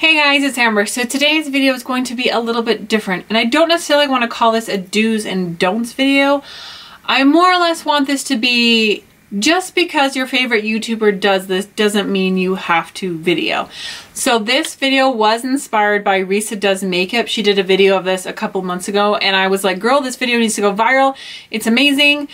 Hey guys, it's Amber. So today's video is going to be a little bit different, and I don't necessarily want to call this a do's and don'ts video. I more or less want this to be just because your favorite YouTuber does this doesn't mean you have to video. So this video was inspired by Risa Does Makeup. She did a video of this a couple months ago, and I was like, girl, this video needs to go viral. It's amazing.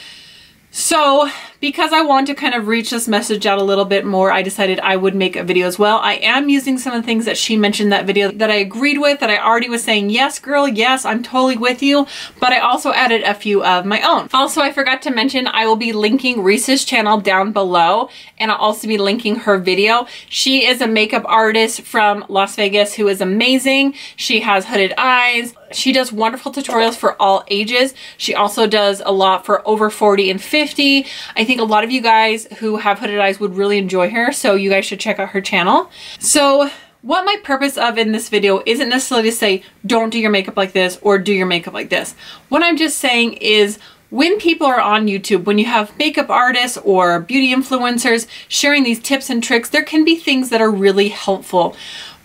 So because I want to kind of reach this message out a little bit more, I decided I would make a video as well. I am using some of the things that she mentioned in that video that I agreed with, that I already was saying, yes, girl, yes, I'm totally with you. But I also added a few of my own. Also, I forgot to mention, I will be linking Risa's channel down below, and I'll also be linking her video. She is a makeup artist from Las Vegas who is amazing. She has hooded eyes. She does wonderful tutorials for all ages. She also does a lot for over 40 and 50. I think a lot of you guys who have hooded eyes would really enjoy her, so you guys should check out her channel. So what my purpose of in this video isn't necessarily to say don't do your makeup like this or do your makeup like this. What I'm just saying is, when people are on YouTube, when you have makeup artists or beauty influencers sharing these tips and tricks, there can be things that are really helpful.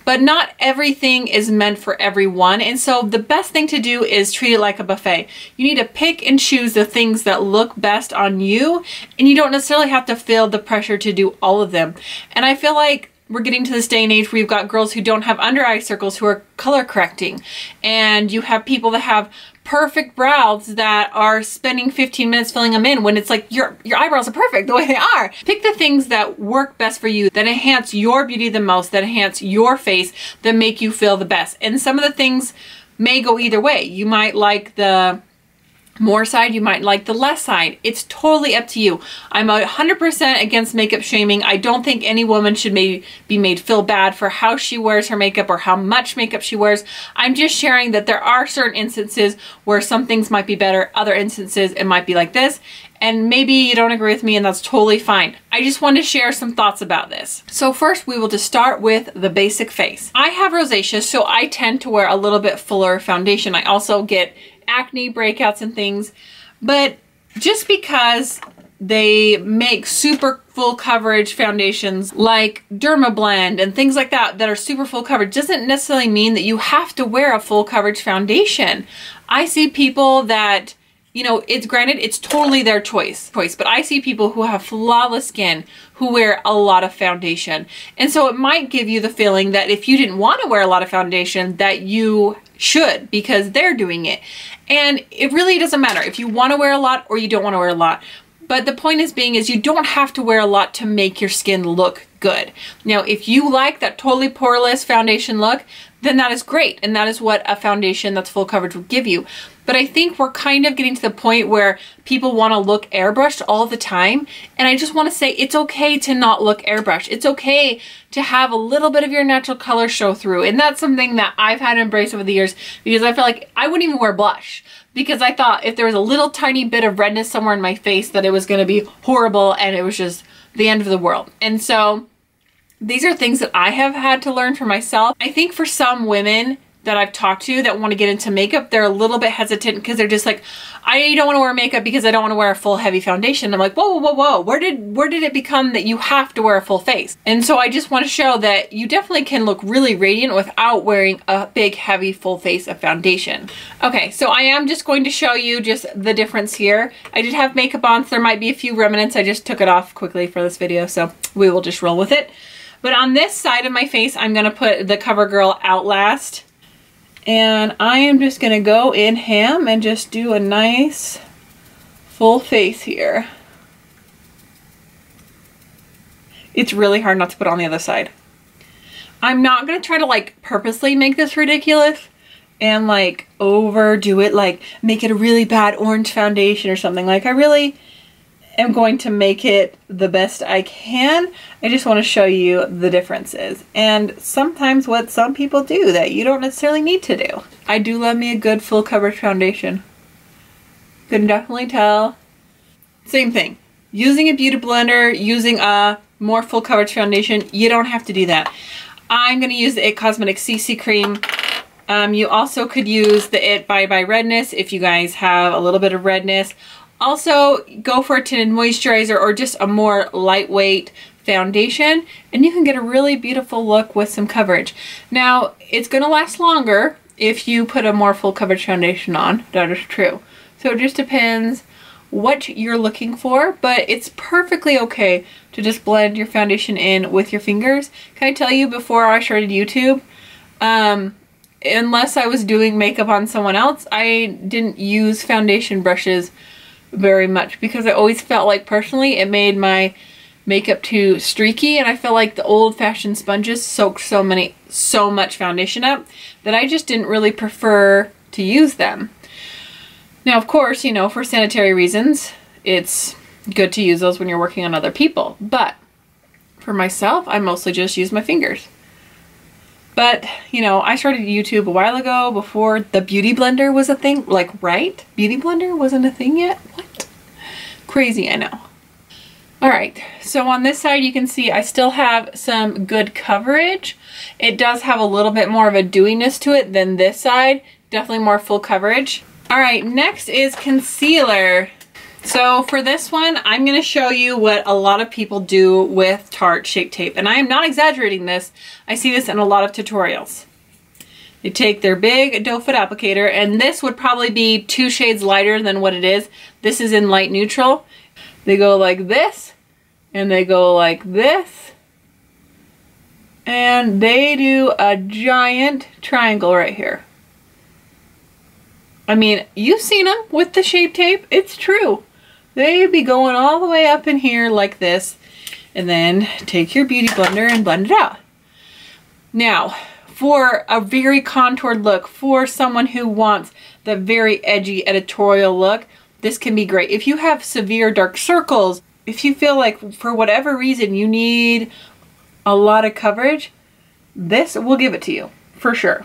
But not everything is meant for everyone. And so the best thing to do is treat it like a buffet. You need to pick and choose the things that look best on you, and you don't necessarily have to feel the pressure to do all of them. And I feel like we're getting to this day and age where you've got girls who don't have under eye circles who are color correcting. And you have people that have perfect brows that are spending 15 minutes filling them in when it's like your eyebrows are perfect the way they are. Pick the things that work best for you, that enhance your beauty the most, that enhance your face, that make you feel the best. And some of the things may go either way. You might like the more side, you might like the less side. It's totally up to you. I'm 100% against makeup shaming. I don't think any woman should be made feel bad for how she wears her makeup or how much makeup she wears. I'm just sharing that there are certain instances where some things might be better, other instances it might be like this, and maybe you don't agree with me, and that's totally fine. I just want to share some thoughts about this. So first, we will just start with the basic face. I have rosacea, so I tend to wear a little bit fuller foundation. I also get acne breakouts and things, but just because they make super full coverage foundations like Dermablend and things like that that are super full coverage doesn't necessarily mean that you have to wear a full coverage foundation. I see people that, you know, it's granted, it's totally their choice, but I see people who have flawless skin who wear a lot of foundation. And so it might give you the feeling that if you didn't want to wear a lot of foundation, that you should because they're doing it. And it really doesn't matter if you want to wear a lot or you don't want to wear a lot. But the point is you don't have to wear a lot to make your skin look good. Now, if you like that totally poreless foundation look, then that is great. And that is what a foundation that's full coverage will give you. But I think we're kind of getting to the point where people want to look airbrushed all the time. And I just want to say it's okay to not look airbrushed. It's okay to have a little bit of your natural color show through. And that's something that I've had to embrace over the years, because I feel like I wouldn't even wear blush, because I thought if there was a little tiny bit of redness somewhere in my face that it was going to be horrible and it was just the end of the world. And so these are things that I have had to learn for myself. I think for some women that I've talked to that want to get into makeup, they're a little bit hesitant because they're just like, I don't want to wear makeup because I don't want to wear a full heavy foundation. I'm like, whoa, whoa, whoa, where did it become that you have to wear a full face? And so I just want to show that you definitely can look really radiant without wearing a big heavy full face of foundation. Okay, so I am just going to show you just the difference here. I did have makeup on, so there might be a few remnants. I just took it off quickly for this video, so we will just roll with it. But on this side of my face, I'm going to put the CoverGirl Outlast. And I am just going to go in ham and just do a nice full face here. It's really hard not to put on the other side. I'm not going to try to like purposely make this ridiculous and like overdo it, like make it a really bad orange foundation or something. Like I really am going to make it the best I can. I just want to show you the differences and sometimes what some people do that you don't necessarily need to do. I do love me a good full coverage foundation. You can definitely tell. Same thing. Using a beauty blender, using a more full coverage foundation, you don't have to do that. I'm going to use the IT Cosmetics CC Cream. You also could use the IT Bye Bye Redness if you guys have a little bit of redness. Also, go for a tinted moisturizer or just a more lightweight foundation, and you can get a really beautiful look with some coverage. Now, it's gonna last longer if you put a more full coverage foundation on. That is true. So it just depends what you're looking for, but it's perfectly okay to just blend your foundation in with your fingers. Can I tell you, before I started YouTube, unless I was doing makeup on someone else, I didn't use foundation brushes very much because I always felt like personally it made my makeup too streaky, and I felt like the old-fashioned sponges soaked so much foundation up that I just didn't really prefer to use them. Now, of course, you know, for sanitary reasons, it's good to use those when you're working on other people, but for myself, I mostly just use my fingers. But, you know, I started YouTube a while ago, before the beauty blender was a thing. Like, right? Beauty blender wasn't a thing yet? What? Crazy, I know. All right, so on this side, you can see I still have some good coverage. It does have a little bit more of a dewiness to it than this side. Definitely more full coverage. All right, next is concealer. So for this one, I'm gonna show you what a lot of people do with Tarte Shape Tape. And I am not exaggerating this. I see this in a lot of tutorials. They take their big doe foot applicator, and this would probably be 2 shades lighter than what it is. This is in light neutral. They go like this, and they go like this. And they do a giant triangle right here. I mean, you've seen them with the Shape Tape. It's true. They'd be going all the way up in here like this, and then take your beauty blender and blend it out. Now, for a very contoured look, for someone who wants the very edgy editorial look, this can be great. If you have severe dark circles, if you feel like for whatever reason you need a lot of coverage, this will give it to you, for sure.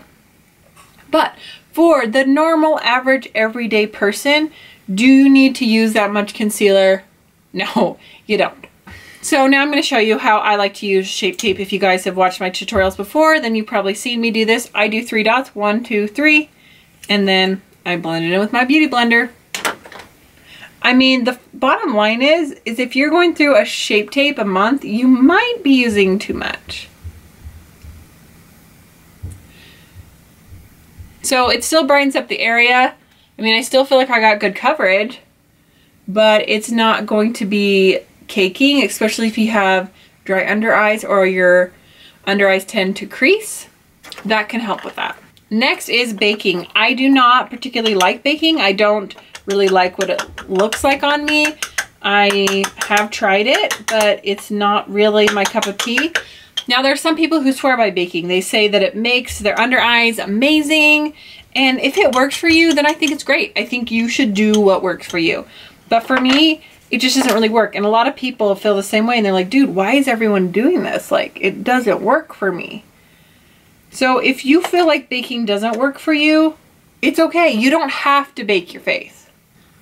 But for the normal, average, everyday person, do you need to use that much concealer? No, you don't. So now I'm going to show you how I like to use Shape Tape. If you guys have watched my tutorials before, then you've probably seen me do this. I do 3 dots, 1, 2, 3, and then I blend it in with my beauty blender. I mean, the bottom line is if you're going through a Shape Tape a month, you might be using too much. So it still brightens up the area. I mean, I still feel like I got good coverage, but it's not going to be caking, especially if you have dry under eyes or your under eyes tend to crease. That can help with that. Next is baking. I do not particularly like baking. I don't really like what it looks like on me. I have tried it, but it's not really my cup of tea. Now, there are some people who swear by baking. They say that it makes their under eyes amazing. And if it works for you, then I think it's great. I think you should do what works for you. But for me, it just doesn't really work. And a lot of people feel the same way. And they're like, dude, why is everyone doing this? Like, it doesn't work for me. So if you feel like baking doesn't work for you, it's okay. You don't have to bake your face.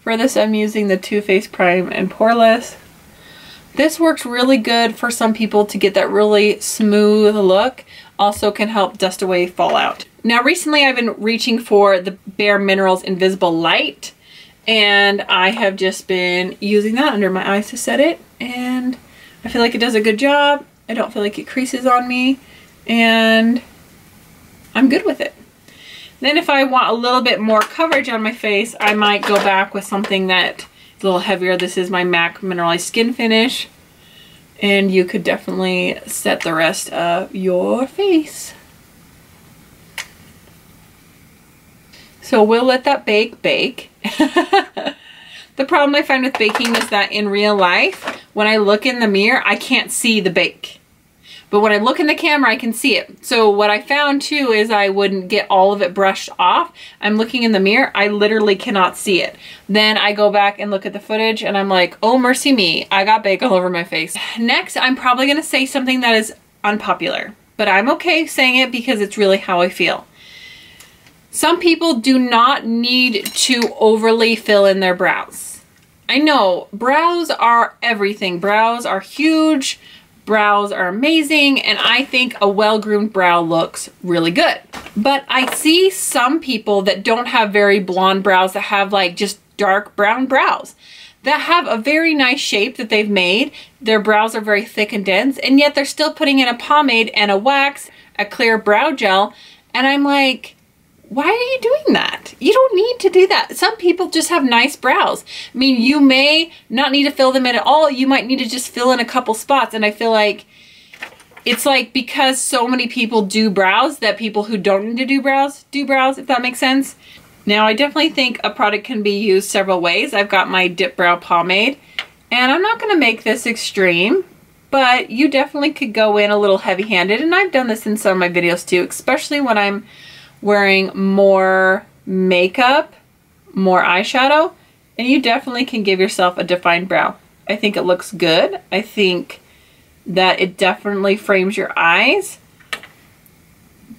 For this, I'm using the Too Faced Prime and Poreless. This works really good for some people to get that really smooth look. Also can help dust away fallout. Now, recently I've been reaching for the Bare Minerals Invisible Light, and I have just been using that under my eyes to set it, and I feel like it does a good job. I don't feel like it creases on me, and I'm good with it. Then if I want a little bit more coverage on my face, I might go back with something that a little heavier. This is my MAC Mineralized Skin Finish, and you could definitely set the rest of your face. So we'll let that bake. The problem I find with baking is that in real life, when I look in the mirror, I can't see the bake. But when I look in the camera, I can see it. So what I found too is I wouldn't get all of it brushed off. I'm looking in the mirror, I literally cannot see it. Then I go back and look at the footage and I'm like, oh mercy me, I got bake all over my face. Next, I'm probably gonna say something that is unpopular, but I'm okay saying it because it's really how I feel. Some people do not need to overly fill in their brows. I know, brows are everything. Brows are huge. Brows are amazing, and I think a well-groomed brow looks really good. But I see some people that don't have very blonde brows that have like just dark brown brows. that have a very nice shape that they've made. Their brows are very thick and dense, and yet they're still putting in a pomade and a wax, a clear brow gel, and I'm like, why are you doing that? You don't need to do that. Some people just have nice brows. I mean, you may not need to fill them in at all. You might need to just fill in a couple spots, and I feel like it's like because so many people do brows that people who don't need to do brows, if that makes sense. Now, I definitely think a product can be used several ways. I've got my Dip Brow Pomade, and I'm not gonna make this extreme, but you definitely could go in a little heavy-handed, and I've done this in some of my videos too, especially when I'm wearing more makeup, more eyeshadow, and you definitely can give yourself a defined brow. I think it looks good. I think that it definitely frames your eyes.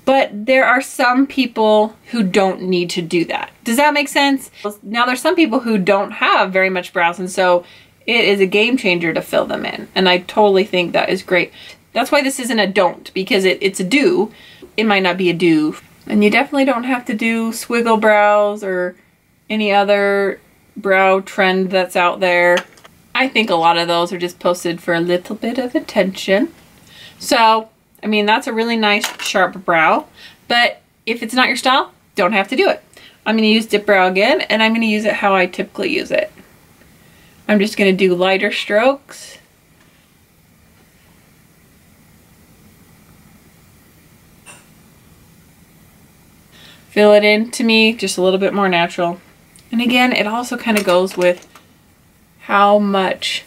But there are some people who don't need to do that. Does that make sense? Now there's some people who don't have very much brows, and so it is a game changer to fill them in. And I totally think that is great. That's why this isn't a don't, because it's a do. It might not be a do. And you definitely don't have to do swiggle brows or any other brow trend that's out there. I think a lot of those are just posted for a little bit of attention. So, I mean, that's a really nice sharp brow, but if it's not your style, don't have to do it. I'm gonna use Dip Brow again, and I'm gonna use it how I typically use it. I'm just gonna do lighter strokes. Fill it in, to me, just a little bit more natural. And again, it also kind of goes with how much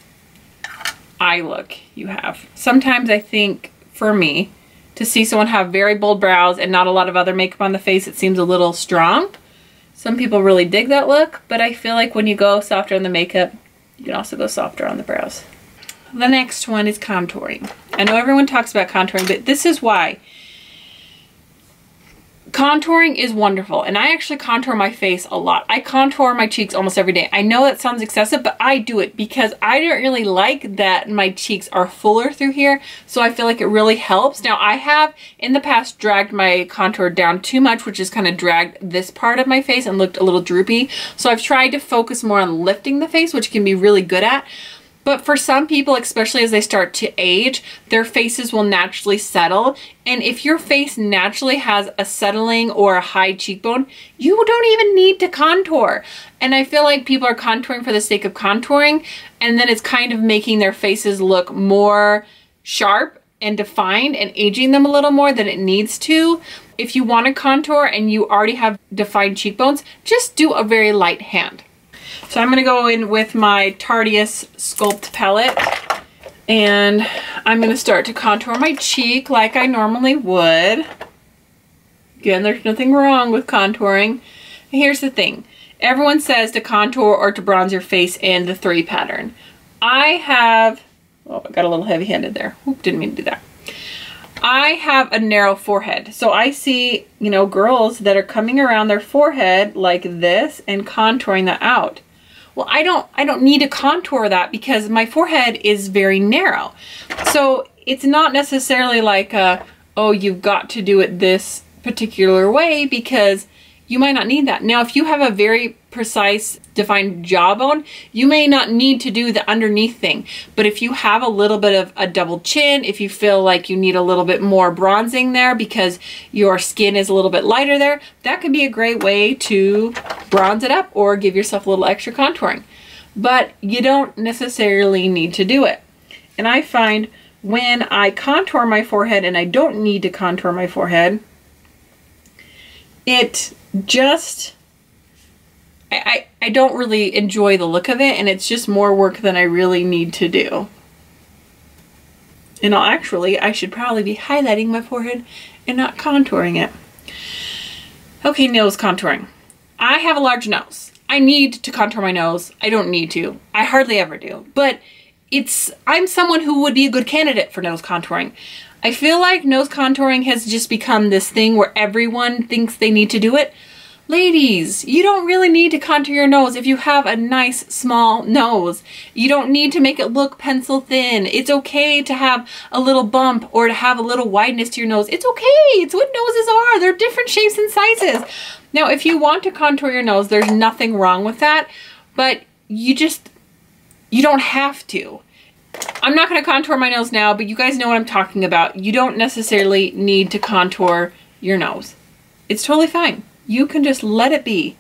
eye look you have. Sometimes I think, for me, to see someone have very bold brows and not a lot of other makeup on the face, it seems a little strong. Some people really dig that look, but I feel like when you go softer on the makeup, you can also go softer on the brows. The next one is contouring. I know everyone talks about contouring, but this is why. Contouring is wonderful, and I actually contour my face a lot. I contour my cheeks almost every day. I know that sounds excessive, but I do it because I don't really like that my cheeks are fuller through here, so I feel like it really helps. Now, I have in the past dragged my contour down too much, which has kind of dragged this part of my face and looked a little droopy. So I've tried to focus more on lifting the face, which can be really good at. But for some people, especially as they start to age, their faces will naturally settle. And if your face naturally has a settling or a high cheekbone, you don't even need to contour. And I feel like people are contouring for the sake of contouring, and then it's kind of making their faces look more sharp and defined and aging them a little more than it needs to. If you want to contour and you already have defined cheekbones, just do a very light hand. So I'm going to go in with my Tarteus Sculpt palette, and I'm going to start to contour my cheek like I normally would. Again, there's nothing wrong with contouring. Here's the thing. Everyone says to contour or to bronze your face in the 3 pattern. I have, oh, I got a little heavy-handed there. Oop, didn't mean to do that. I have a narrow forehead. So I see, you know, girls that are coming around their forehead like this and contouring that out. Well, I don't need to contour that because my forehead is very narrow. So it's not necessarily like, oh, you've got to do it this particular way, because you might not need that. Now, if you have a very precise, defined jawbone, you may not need to do the underneath thing. But if you have a little bit of a double chin, if you feel like you need a little bit more bronzing there because your skin is a little bit lighter there, that could be a great way to bronze it up or give yourself a little extra contouring. But you don't necessarily need to do it. And I find when I contour my forehead and I don't need to contour my forehead, it just, I don't really enjoy the look of it, and it's just more work than I really need to do. And I should probably be highlighting my forehead and not contouring it. Okay, nose contouring. I have a large nose. I need to contour my nose. I don't need to. I hardly ever do. But I'm someone who would be a good candidate for nose contouring. I feel like nose contouring has just become this thing where everyone thinks they need to do it. Ladies, you don't really need to contour your nose if you have a nice small nose. You don't need to make it look pencil thin. It's okay to have a little bump or to have a little wideness to your nose. It's okay. It's what noses are. They're different shapes and sizes. Now, if you want to contour your nose, there's nothing wrong with that, but you just, You don't have to. I'm not going to contour my nose now, but you guys know what I'm talking about. You don't necessarily need to contour your nose. It's totally fine. You can just let it be.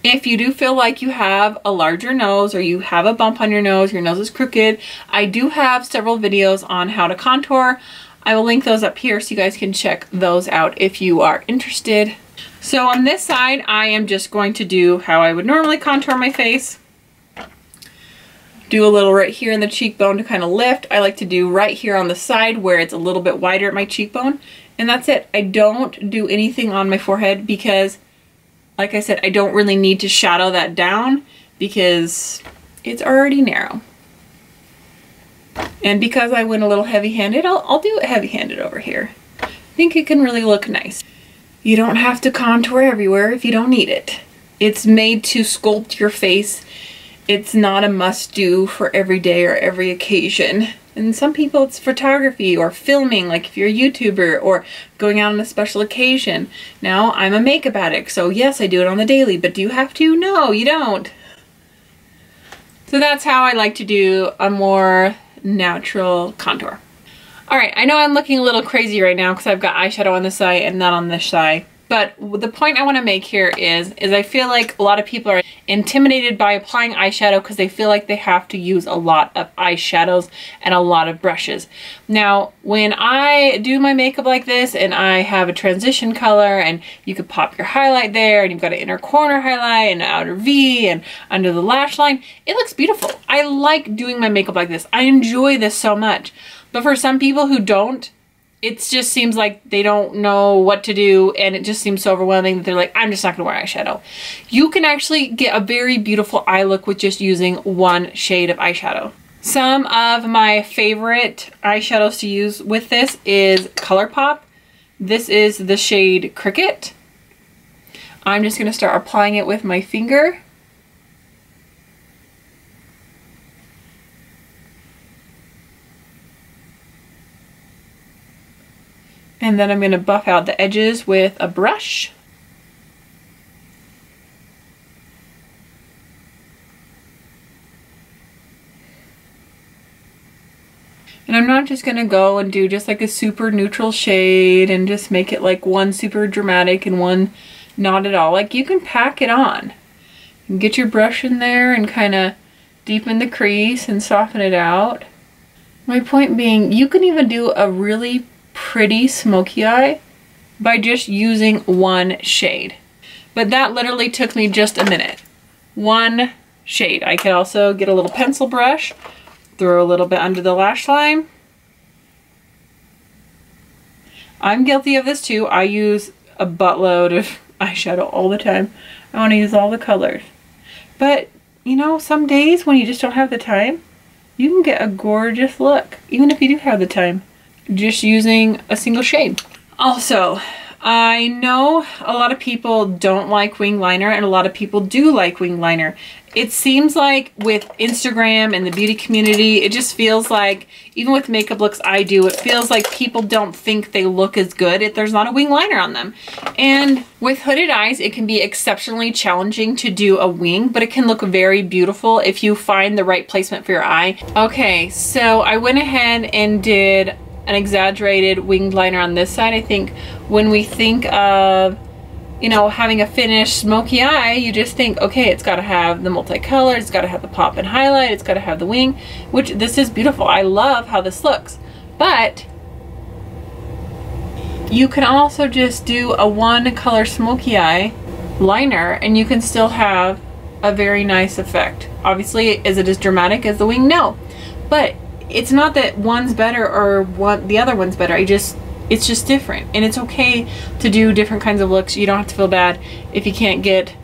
If you do feel like you have a larger nose or you have a bump on your nose is crooked, I do have several videos on how to contour. I will link those up here so you guys can check those out if you are interested. So on this side, I am just going to do how I would normally contour my face. Do a little right here in the cheekbone to kind of lift. I like to do right here on the side where it's a little bit wider at my cheekbone. And that's it. I don't do anything on my forehead because, like I said, I don't really need to shadow that down because it's already narrow. And because I went a little heavy-handed, I'll do it heavy-handed over here. I think it can really look nice. You don't have to contour everywhere if you don't need it. It's made to sculpt your face. It's not a must-do for every day or every occasion. And some people it's photography or filming, like if you're a YouTuber, or going out on a special occasion. Now, I'm a makeup addict, so yes, I do it on the daily, but do you have to? No, you don't. So that's how I like to do a more natural contour. Alright, I know I'm looking a little crazy right now because I've got eyeshadow on this side and not on this side. But the point I want to make here is I feel like a lot of people are intimidated by applying eyeshadow because they feel like they have to use a lot of eyeshadows and a lot of brushes. Now, when I do my makeup like this and I have a transition color and you could pop your highlight there and you've got an inner corner highlight and an outer V and under the lash line, it looks beautiful. I like doing my makeup like this. I enjoy this so much. But for some people who don't, it just seems like they don't know what to do and it just seems so overwhelming that they're like, I'm just not gonna wear eyeshadow. You can actually get a very beautiful eye look with just using one shade of eyeshadow. Some of my favorite eyeshadows to use with this is ColourPop. This is the shade Cricket. I'm just gonna start applying it with my finger. And then I'm going to buff out the edges with a brush. And I'm not just going to go and do just like a super neutral shade and just make it like one super dramatic and one not at all. Like you can pack it on. And get your brush in there and kind of deepen the crease and soften it out. My point being, you can even do a really pretty smoky eye by just using one shade. But that literally took me just a minute. One shade. I could also get a little pencil brush, throw a little bit under the lash line. I'm guilty of this too. I use a buttload of eyeshadow all the time. I want to use all the colors. But, you know, some days when you just don't have the time, you can get a gorgeous look, even if you do have the time, just using a single shade. Also, I know a lot of people don't like wing liner and a lot of people do like wing liner. It seems like with Instagram and the beauty community, it just feels like, even with makeup looks I do, it feels like people don't think they look as good if there's not a wing liner on them. And with hooded eyes, it can be exceptionally challenging to do a wing, but it can look very beautiful if you find the right placement for your eye. Okay, so I went ahead and did an exaggerated winged liner on this side. I think when we think of, you know, having a finished smoky eye, you just think, okay, it's got to have the multicolor, it's got to have the pop and highlight, it's got to have the wing, which this is beautiful. I love how this looks. But you can also just do a one color smoky eye liner and you can still have a very nice effect. Obviously, is it as dramatic as the wing? No. But it's not that one's better or the other one's better. It's just different, and it's okay to do different kinds of looks. You don't have to feel bad if you can't get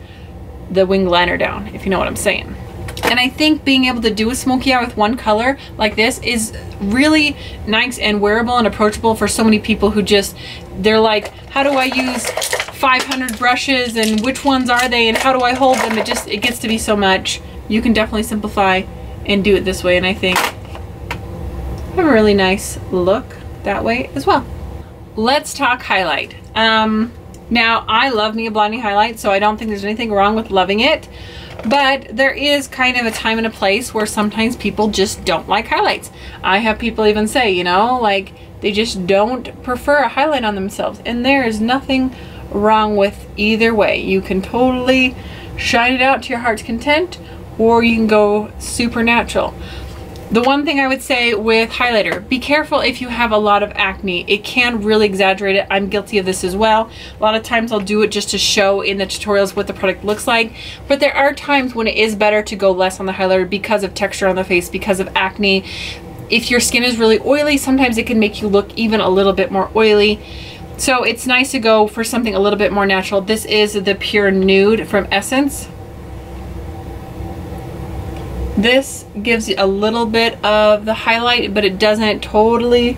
the wing liner down, if you know what I'm saying. And I think being able to do a smoky eye with one color like this is really nice and wearable and approachable for so many people who just, they're like, how do I use 500 brushes and which ones are they and how do I hold them? It gets to be so much. You can definitely simplify and do it this way, and I think have a really nice look that way as well. Let's talk highlight. Now I love me a blondie highlight, so I don't think there's anything wrong with loving it, But there is kind of a time and a place where sometimes people just don't like highlights. I have people even say, you know, like they just don't prefer a highlight on themselves. And there is nothing wrong with either way. You can totally shine it out to your heart's content, or you can go super natural. The one thing I would say with highlighter, be careful if you have a lot of acne. It can really exaggerate it. I'm guilty of this as well. A lot of times I'll do it just to show in the tutorials what the product looks like, but there are times when it is better to go less on the highlighter because of texture on the face, because of acne. If your skin is really oily, sometimes it can make you look even a little bit more oily. So it's nice to go for something a little bit more natural. This is the Pure Nude from Essence. This gives you a little bit of the highlight, but it doesn't totally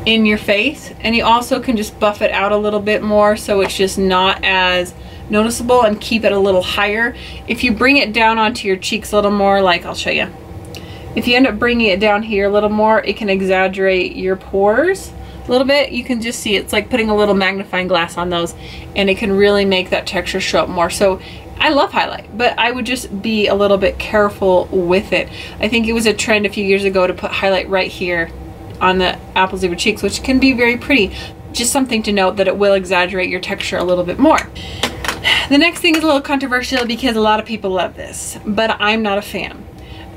in your face. And you also can just buff it out a little bit more so it's just not as noticeable, and keep it a little higher. If you bring it down onto your cheeks a little more, like I'll show you. If you end up bringing it down here a little more, it can exaggerate your pores a little bit. You can just see it's like putting a little magnifying glass on those, and it can really make that texture show up more. So I love highlight, but I would just be a little bit careful with it. I think it was a trend a few years ago to put highlight right here on the apples of your cheeks, which can be very pretty. Just something to note that it will exaggerate your texture a little bit more. The next thing is a little controversial because a lot of people love this, but I'm not a fan.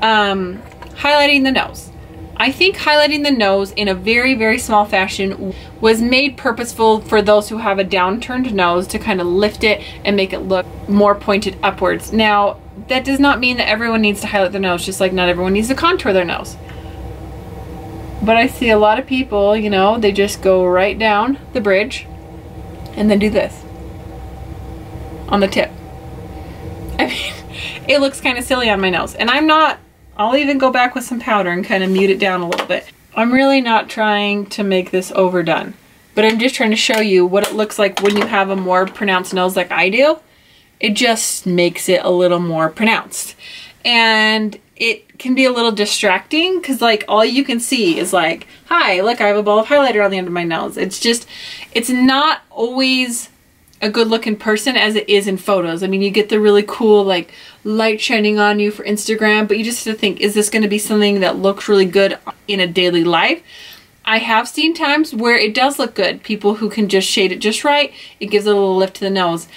Highlighting the nose. I think highlighting the nose in a very, very small fashion was made purposeful for those who have a downturned nose, to kind of lift it and make it look more pointed upwards. Now, that does not mean that everyone needs to highlight their nose, just like not everyone needs to contour their nose. But I see a lot of people, you know, they just go right down the bridge and then do this on the tip. I mean, it looks kind of silly on my nose, and I'm not. I'll even go back with some powder and kind of mute it down a little bit. I'm really not trying to make this overdone, but I'm just trying to show you what it looks like when you have a more pronounced nose like I do. It just makes it a little more pronounced. And it can be a little distracting because like all you can see is like, hi, look, I have a ball of highlighter on the end of my nose. It's just, it's not always a good looking person as it is in photos. I mean, you get the really cool like light shining on you for Instagram, but you just have to think, is this going to be something that looks really good in a daily life? I have seen times where it does look good. People who can just shade it just right, it gives it a little lift to the nose.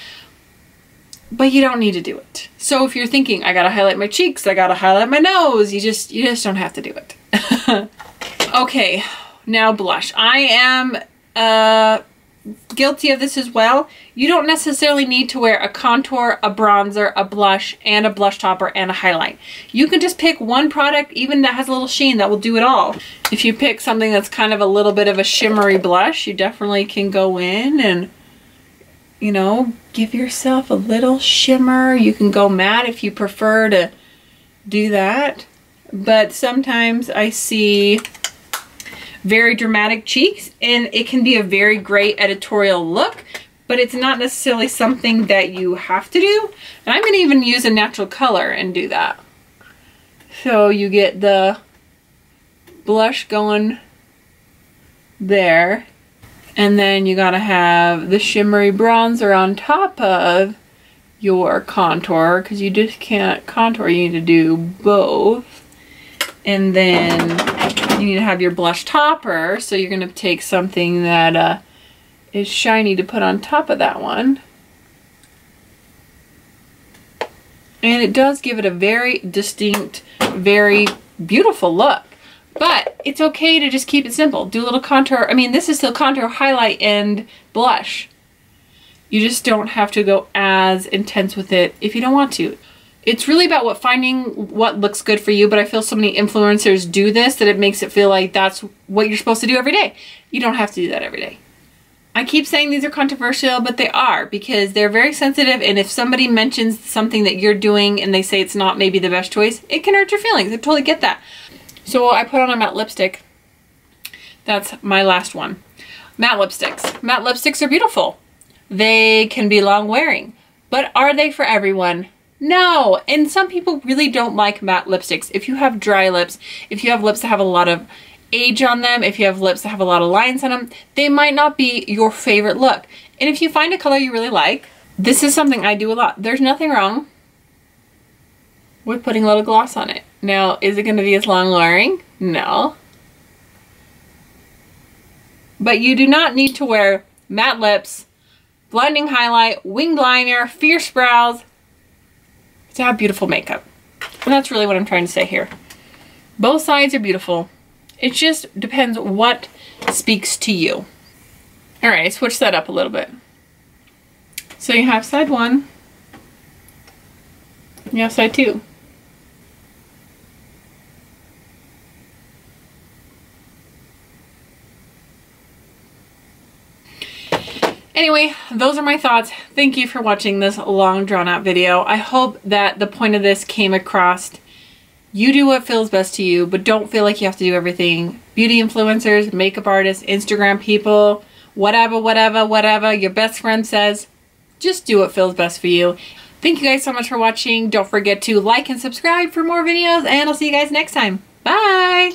But you don't need to do it. So if you're thinking, I gotta highlight my cheeks, I gotta highlight my nose, you just don't have to do it. Okay, now blush. I am guilty of this as well. You don't necessarily need to wear a contour, a bronzer, a blush, and a blush topper, and a highlight. You can just pick one product, even that has a little sheen, that will do it all. If you pick something that's kind of a little bit of a shimmery blush, you definitely can go in and, you know, give yourself a little shimmer. You can go matte if you prefer to do that. But sometimes I see very dramatic cheeks, and it can be a very great editorial look, but it's not necessarily something that you have to do. And I'm going to even use a natural color and do that. So you get the blush going there, and then you gotta have the shimmery bronzer on top of your contour, because you just can't contour, you need to do both. And then you need to have your blush topper, so you're going to take something that is shiny to put on top of that one. And it does give it a very distinct, very beautiful look. But it's okay to just keep it simple. Do a little contour. I mean, this is still contour, highlight, and blush. You just don't have to go as intense with it if you don't want to. It's really about finding what looks good for you, but I feel so many influencers do this that it makes it feel like that's what you're supposed to do every day. You don't have to do that every day. I keep saying these are controversial, but they are, because they're very sensitive, and if somebody mentions something that you're doing and they say it's not maybe the best choice, it can hurt your feelings. I totally get that. So I put on a matte lipstick. That's my last one. Matte lipsticks. Matte lipsticks are beautiful. They can be long wearing, but are they for everyone? No. And some people really don't like matte lipsticks. If you have dry lips, if you have lips that have a lot of age on them, if you have lips that have a lot of lines on them, they might not be your favorite look. And if you find a color you really like, this is something I do a lot. There's nothing wrong with putting a little gloss on it. Now, is it going to be as long-wearing? No. But you do not need to wear matte lips, blinding highlight, winged liner, fierce brows to have beautiful makeup. And that's really what I'm trying to say here. Both sides are beautiful. It just depends what speaks to you. All right, switch that up a little bit. So you have side one, you have side two. Anyway, those are my thoughts. Thank you for watching this long drawn out video. I hope that the point of this came across. You do what feels best to you, but don't feel like you have to do everything. Beauty influencers, makeup artists, Instagram people, whatever your best friend says, just do what feels best for you. Thank you guys so much for watching. Don't forget to like and subscribe for more videos, and I'll see you guys next time. Bye!